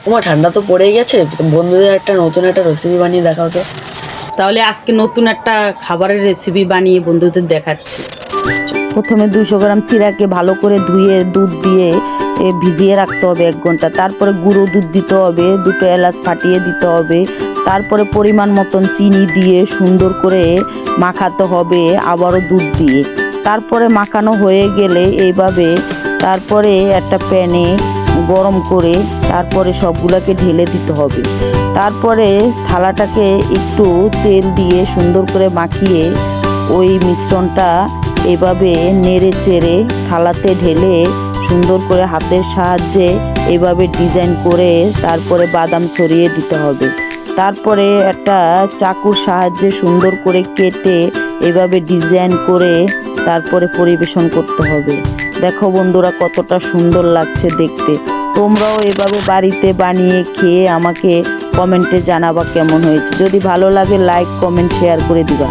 তোমার ঠান্ডা তো পড়েই গেছে, তো বন্ধুদের একটা নতুন একটা রেসিপি বানিয়ে দেখাও তো। তাহলে আজকে নতুন একটা খাবারের রেসিপি বানিয়ে বন্ধুদের দেখাচ্ছি। প্রথমে 200 গ্রাম চিড়াকে ভালো করে ধুয়ে দুধ দিয়ে ভিজিয়ে রাখতে হবে 1 ঘন্টা। তারপরে গুঁড়ো দুধ দিতে হবে, 2টো এলাচ ফাটিয়ে দিতে হবে। তারপরে পরিমাণ মতন চিনি দিয়ে সুন্দর করে মাখাতে হবে আবারও দুধ দিয়ে। তারপরে মাখানো হয়ে গেলে এইভাবে তারপরে একটা প্যানে গরম করে তারপরে সবগুলোকে ঢেলে দিতে হবে। তারপরে থালাটাকে একটু তেল দিয়ে সুন্দর করে মাখিয়ে ওই মিশ্রণটা এভাবে নেড়ে চেড়ে থালাতে ঢেলে সুন্দর করে হাতের সাহায্যে এভাবে ডিজাইন করে তারপরে বাদাম ছড়িয়ে দিতে হবে। তারপরে একটা চাকুর সাহায্যে সুন্দর করে কেটে এভাবে ডিজাইন করে তারপরে পরিবেশন করতে হবে। দেখো বন্ধুরা কতটা সুন্দর লাগছে দেখতে। তোমরাও এভাবে বাড়িতে বানিয়ে খেয়ে আমাকে কমেন্টে জানাবা কেমন হয়েছে। যদি ভালো লাগে লাইক কমেন্ট শেয়ার করে দিবা।